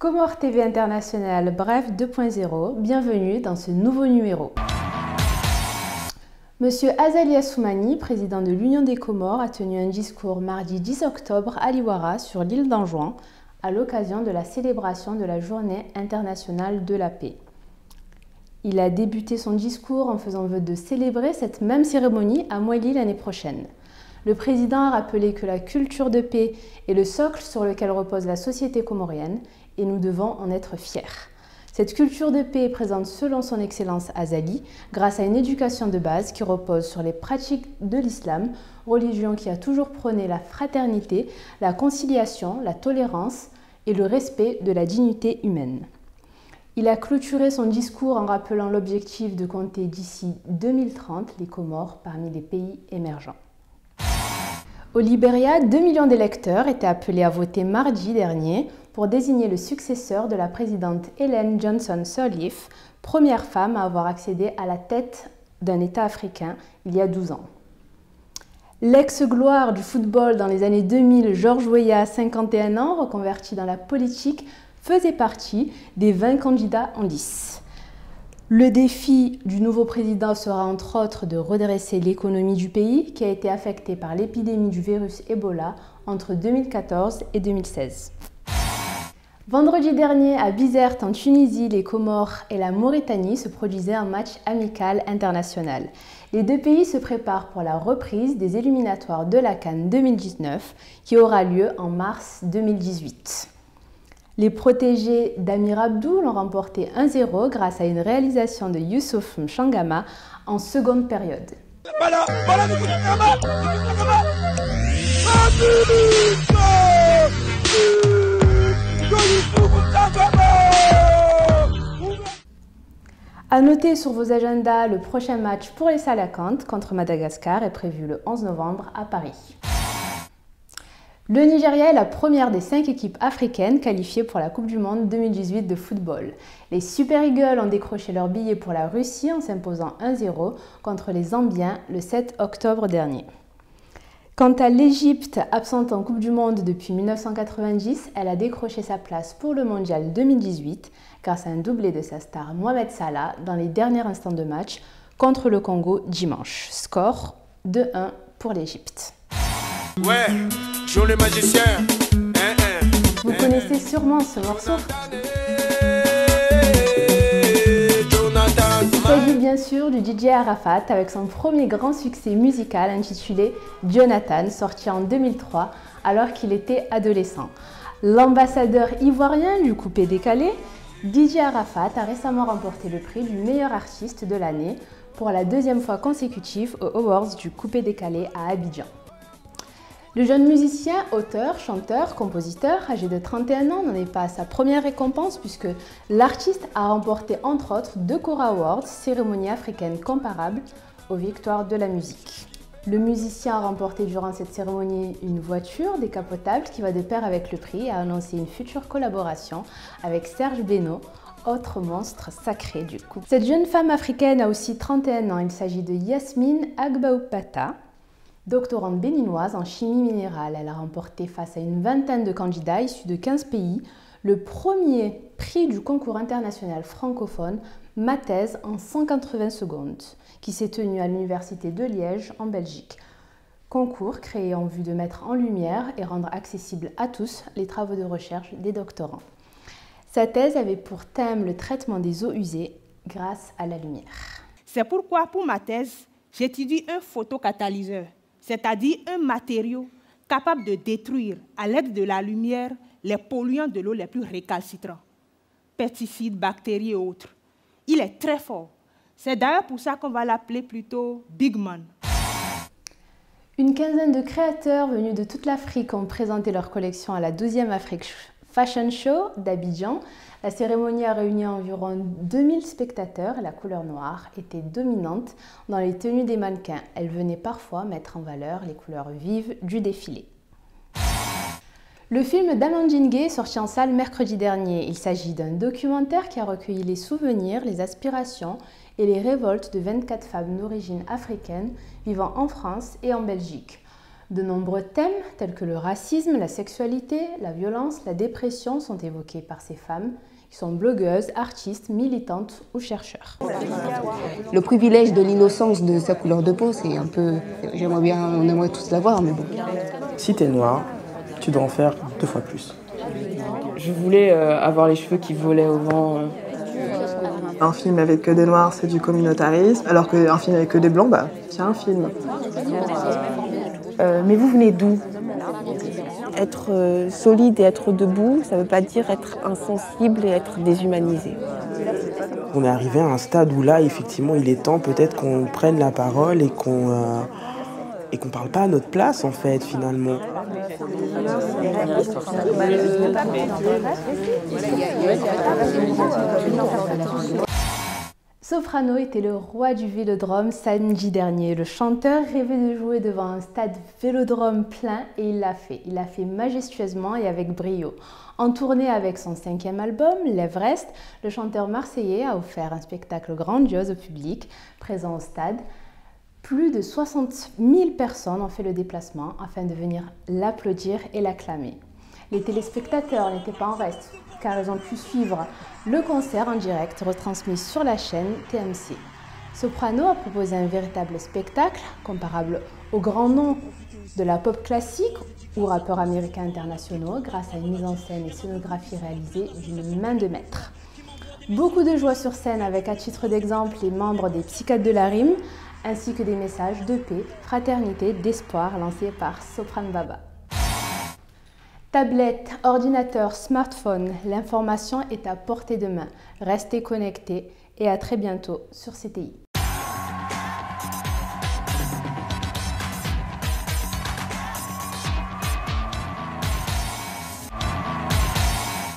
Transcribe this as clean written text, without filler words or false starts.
Comores TV International, bref 2.0, bienvenue dans ce nouveau numéro. Monsieur Azali Assoumani, président de l'Union des Comores, a tenu un discours mardi 10 octobre à Liwara sur l'île d'Anjouan à l'occasion de la célébration de la Journée internationale de la paix. Il a débuté son discours en faisant vœu de célébrer cette même cérémonie à Mouéli l'année prochaine. Le président a rappelé que la culture de paix est le socle sur lequel repose la société comorienne et nous devons en être fiers. Cette culture de paix est présente selon son Excellence Azali grâce à une éducation de base qui repose sur les pratiques de l'islam, religion qui a toujours prôné la fraternité, la conciliation, la tolérance et le respect de la dignité humaine. Il a clôturé son discours en rappelant l'objectif de compter d'ici 2030 les Comores parmi les pays émergents. Au Libéria, 2 millions d'électeurs étaient appelés à voter mardi dernier pour désigner le successeur de la présidente Ellen Johnson Sirleaf, première femme à avoir accédé à la tête d'un État africain il y a 12 ans. L'ex-gloire du football dans les années 2000, Georges Weah, 51 ans, reconverti dans la politique, faisait partie des 20 candidats en lice. Le défi du nouveau président sera entre autres de redresser l'économie du pays qui a été affectée par l'épidémie du virus Ebola entre 2014 et 2016. Vendredi dernier, à Bizerte, en Tunisie, les Comores et la Mauritanie se produisaient un match amical international. Les deux pays se préparent pour la reprise des éliminatoires de la CAN 2019 qui aura lieu en mars 2018. Les protégés d'Amir Abdou l'ont remporté 1-0 grâce à une réalisation de Youssouf Mchangama en seconde période. A noter sur vos agendas, le prochain match pour les Salakantes contre Madagascar est prévu le 11 novembre à Paris. Le Nigeria est la première des 5 équipes africaines qualifiées pour la Coupe du Monde 2018 de football. Les Super Eagles ont décroché leur billet pour la Russie en s'imposant 1-0 contre les Zambiens le 7 octobre dernier. Quant à l'Égypte, absente en Coupe du Monde depuis 1990, elle a décroché sa place pour le Mondial 2018 grâce à un doublé de sa star Mohamed Salah dans les derniers instants de match contre le Congo dimanche. Score 2-1 pour l'Égypte. Ouais, Joe le magicien. Vous connaissez sûrement ce morceau. Il s'agit bien sûr du DJ Arafat avec son premier grand succès musical intitulé Jonathan, sorti en 2003 alors qu'il était adolescent. L'ambassadeur ivoirien du coupé décalé, DJ Arafat a récemment remporté le prix du meilleur artiste de l'année pour la 2e fois consécutive aux Awards du coupé décalé à Abidjan. Le jeune musicien, auteur, chanteur, compositeur, âgé de 31 ans, n'en est pas à sa première récompense puisque l'artiste a remporté entre autres 2 Cora Awards, cérémonie africaine comparable aux victoires de la musique. Le musicien a remporté durant cette cérémonie une voiture décapotable qui va de pair avec le prix et a annoncé une future collaboration avec Serge Beno, autre monstre sacré du coup. Cette jeune femme africaine a aussi 31 ans, il s'agit de Yasmine Agbaoupata. Doctorante béninoise en chimie minérale, elle a remporté face à une vingtaine de candidats issus de 15 pays le premier prix du concours international francophone Mathèse en 180 secondes qui s'est tenu à l'université de Liège en Belgique. Concours créé en vue de mettre en lumière et rendre accessible à tous les travaux de recherche des doctorants. Sa thèse avait pour thème le traitement des eaux usées grâce à la lumière. C'est pourquoi pour ma thèse, j'étudie un photocatalyseur, c'est-à-dire un matériau capable de détruire, à l'aide de la lumière, les polluants de l'eau les plus récalcitrants, pesticides, bactéries et autres. Il est très fort. C'est d'ailleurs pour ça qu'on va l'appeler plutôt Big Man. Une quinzaine de créateurs venus de toute l'Afrique ont présenté leur collection à la 12e Afrique Fashion Show d'Abidjan. La cérémonie a réuni environ 2000 spectateurs et la couleur noire était dominante dans les tenues des mannequins. Elle venait parfois mettre en valeur les couleurs vives du défilé. Le film d'Amandine Gay est sorti en salle mercredi dernier. Il s'agit d'un documentaire qui a recueilli les souvenirs, les aspirations et les révoltes de 24 femmes d'origine africaine vivant en France et en Belgique. De nombreux thèmes tels que le racisme, la sexualité, la violence, la dépression sont évoqués par ces femmes qui sont blogueuses, artistes, militantes ou chercheurs. Le privilège de l'innocence de sa couleur de peau, c'est un peu... on aimerait tous l'avoir, mais bon. Si t'es noir, tu dois en faire 2 fois plus. Je voulais avoir les cheveux qui volaient au vent. Un film avec que des noirs, c'est du communautarisme, alors qu'un film avec que des blancs, bah, c'est un film. Mais vous venez d'où? Être solide et être debout, ça ne veut pas dire être insensible et être déshumanisé. On est arrivé à un stade où là, effectivement, il est temps peut-être qu'on prenne la parole et qu'on parle pas à notre place, en fait, finalement. Soprano était le roi du vélodrome samedi dernier. Le chanteur rêvait de jouer devant un stade vélodrome plein et il l'a fait. Il l'a fait majestueusement et avec brio. En tournée avec son 5e album, l'Everest, le chanteur marseillais a offert un spectacle grandiose au public présent au stade. Plus de 60 000 personnes ont fait le déplacement afin de venir l'applaudir et l'acclamer. Les téléspectateurs n'étaient pas en reste car ils ont pu suivre le concert en direct retransmis sur la chaîne TMC. Soprano a proposé un véritable spectacle comparable aux grands noms de la pop classique ou rappeurs américains internationaux grâce à une mise en scène et scénographie réalisée d'une main de maître. Beaucoup de joie sur scène avec à titre d'exemple les membres des Psychiatres de la Rime ainsi que des messages de paix, fraternité, d'espoir lancés par Soprano Baba. Tablette, ordinateur, smartphone, l'information est à portée de main. Restez connectés et à très bientôt sur CTI.